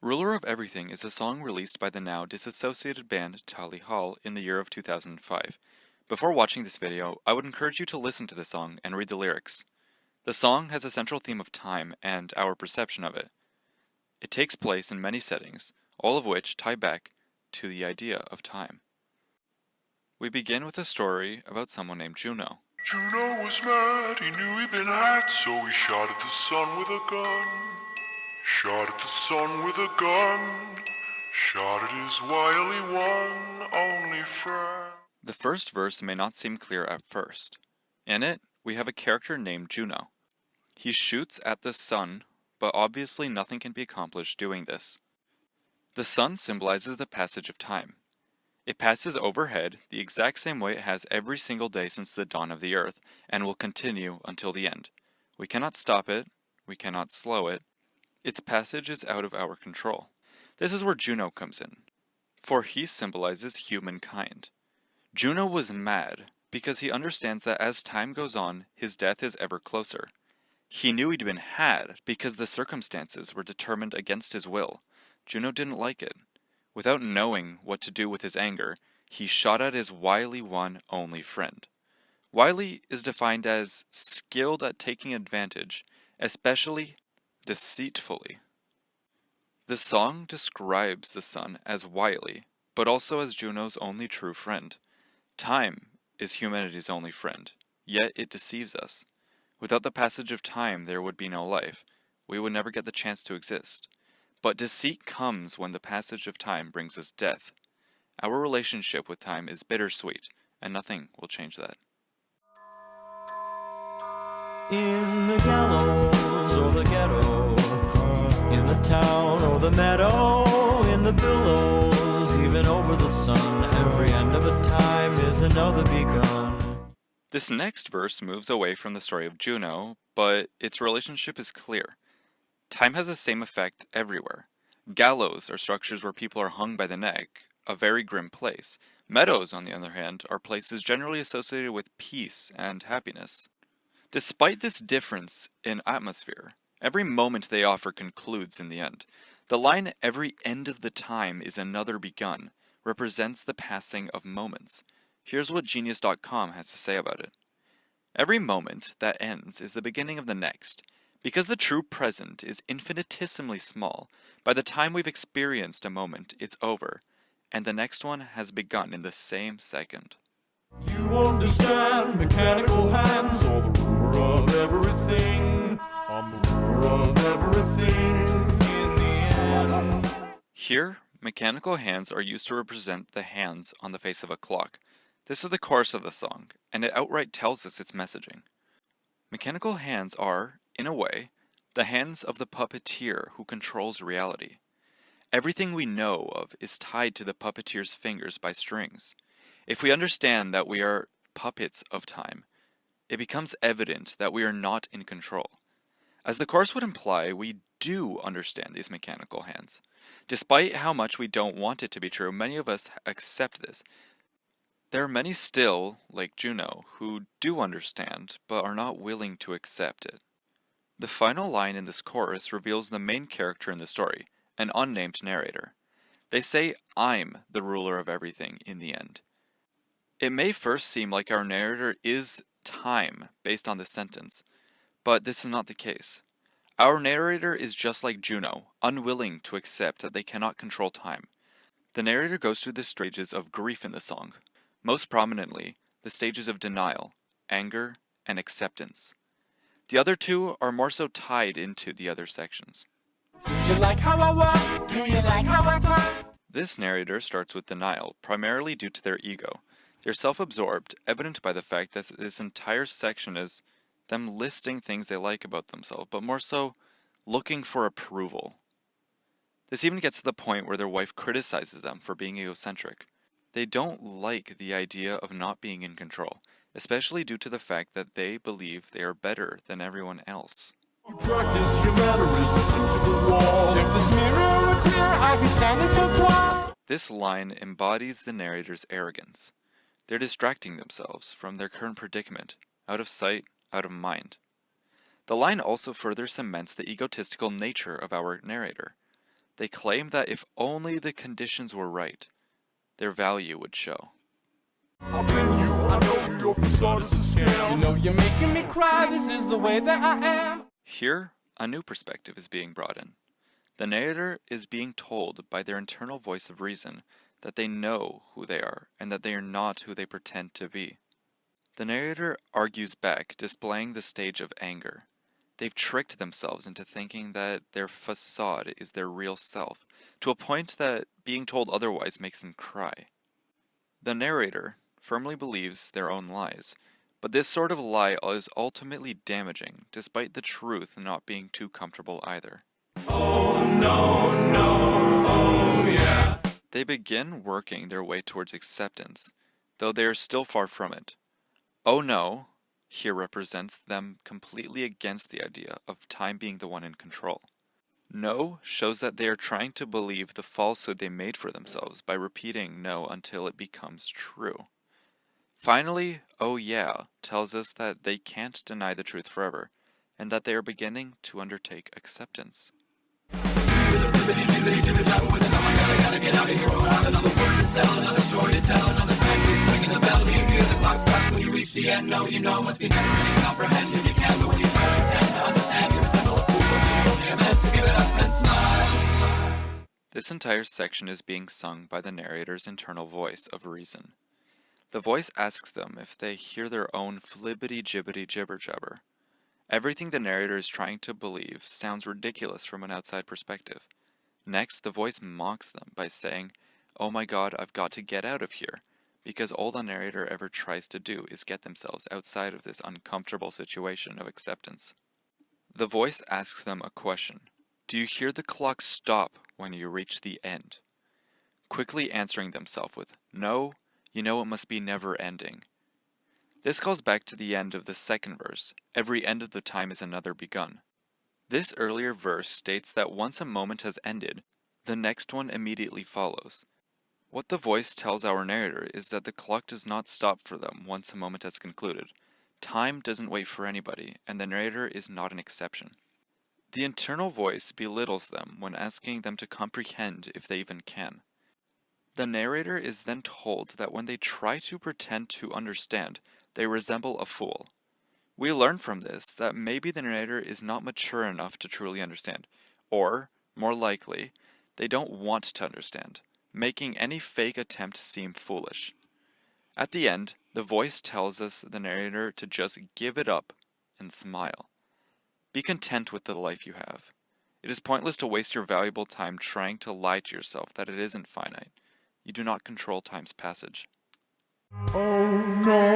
Ruler of Everything is a song released by the now disassociated band Tally Hall in the year of 2005. Before watching this video, I would encourage you to listen to the song and read the lyrics. The song has a central theme of time and our perception of it. It takes place in many settings, all of which tie back to the idea of time. We begin with a story about someone named Juno. Juno was mad, he knew he'd been had, so he shot at the sun with a gun. Shot at the sun with a gun. Shot at his wily one, only friend. The first verse may not seem clear at first. In it, we have a character named Juno. He shoots at the sun, but obviously nothing can be accomplished doing this. The sun symbolizes the passage of time. It passes overhead the exact same way it has every single day since the dawn of the earth, and will continue until the end. We cannot stop it, we cannot slow it. Its passage is out of our control. This is where Juno comes in, for he symbolizes humankind. Juno was mad because he understands that as time goes on, his death is ever closer. He knew he'd been had because the circumstances were determined against his will. Juno didn't like it. Without knowing what to do with his anger, he shot at his wily one only friend. Wily is defined as skilled at taking advantage, especially deceitfully. The song describes the sun as wily, but also as Juno's only true friend. Time is humanity's only friend, yet it deceives us. Without the passage of time, there would be no life. We would never get the chance to exist. But deceit comes when the passage of time brings us death. Our relationship with time is bittersweet, and nothing will change that. In the gallows or the ghetto, in the town or the meadow, in the billows, even over the sun, every end of a time is another begun. This next verse moves away from the story of Juno, but its relationship is clear. Time has the same effect everywhere. Gallows are structures where people are hung by the neck, a very grim place. Meadows, on the other hand, are places generally associated with peace and happiness. Despite this difference in atmosphere, every moment they offer concludes in the end. The line, "every end of the time is another begun," represents the passing of moments. Here's what Genius.com has to say about it. Every moment that ends is the beginning of the next. Because the true present is infinitesimally small, by the time we've experienced a moment, it's over, and the next one has begun in the same second. You understand mechanical hands, or the ruler of everything. I'm the ruler of everything in the end. Here, mechanical hands are used to represent the hands on the face of a clock. This is the chorus of the song, and it outright tells us its messaging. Mechanical hands are, in a way, the hands of the puppeteer who controls reality. Everything we know of is tied to the puppeteer's fingers by strings. If we understand that we are puppets of time, it becomes evident that we are not in control. As the chorus would imply, we do understand these mechanical hands. Despite how much we don't want it to be true, many of us accept this. There are many still, like Juno, who do understand, but are not willing to accept it. The final line in this chorus reveals the main character in the story, an unnamed narrator. They say, "I'm the ruler of everything" in the end. It may first seem like our narrator is time based on this sentence, but this is not the case. Our narrator is just like Juno, unwilling to accept that they cannot control time. The narrator goes through the stages of grief in the song, most prominently the stages of denial, anger, and acceptance. The other two are more so tied into the other sections. Do you like how I walk? Do you like how I talk? This narrator starts with denial, primarily due to their ego. They're self-absorbed, evident by the fact that this entire section is them listing things they like about themselves, but more so looking for approval. This even gets to the point where their wife criticizes them for being egocentric. They don't like the idea of not being in control, especially due to the fact that they believe they are better than everyone else. Practice your mannerisms into the wall. If this mirror were clear, I'd be standing so tall. This line embodies the narrator's arrogance. They're distracting themselves from their current predicament, out of sight, out of mind. The line also further cements the egotistical nature of our narrator. They claim that if only the conditions were right, their value would show. I've been you, I know you, your facade is a scam. You know you're making me cry, this is the way that I am. Here, a new perspective is being brought in. The narrator is being told by their internal voice of reason that they know who they are and that they are not who they pretend to be. The narrator argues back, displaying the stage of anger. They've tricked themselves into thinking that their facade is their real self, to a point that being told otherwise makes them cry. The narrator firmly believes their own lies, but this sort of lie is ultimately damaging, despite the truth not being too comfortable either. Oh no, no, oh yeah. They begin working their way towards acceptance, though they are still far from it. Oh no here represents them completely against the idea of time being the one in control. No shows that they are trying to believe the falsehood they made for themselves by repeating no until it becomes true. Finally, oh yeah tells us that they can't deny the truth forever, and that they are beginning to undertake acceptance. This entire section is being sung by the narrator's internal voice of reason. The voice asks them if they hear their own Flibbity, Jibbity, Jibber jabber. Everything the narrator is trying to believe sounds ridiculous from an outside perspective. Next, the voice mocks them by saying, "Oh my god, I've got to get out of here," because all the narrator ever tries to do is get themselves outside of this uncomfortable situation of acceptance. The voice asks them a question. Do you hear the clock stop when you reach the end? Quickly answering themselves with, "No, you know it must be never ending." This calls back to the end of the second verse, "Every end of the time is another begun." This earlier verse states that once a moment has ended, the next one immediately follows. What the voice tells our narrator is that the clock does not stop for them once a moment has concluded. Time doesn't wait for anybody, and the narrator is not an exception. The internal voice belittles them when asking them to comprehend if they even can. The narrator is then told that when they try to pretend to understand, they resemble a fool. We learn from this that maybe the narrator is not mature enough to truly understand, or, more likely, they don't want to understand, making any fake attempt seem foolish. At the end, the voice tells us the narrator to just give it up and smile. Be content with the life you have. It is pointless to waste your valuable time trying to lie to yourself that it isn't finite. You do not control time's passage. Oh no.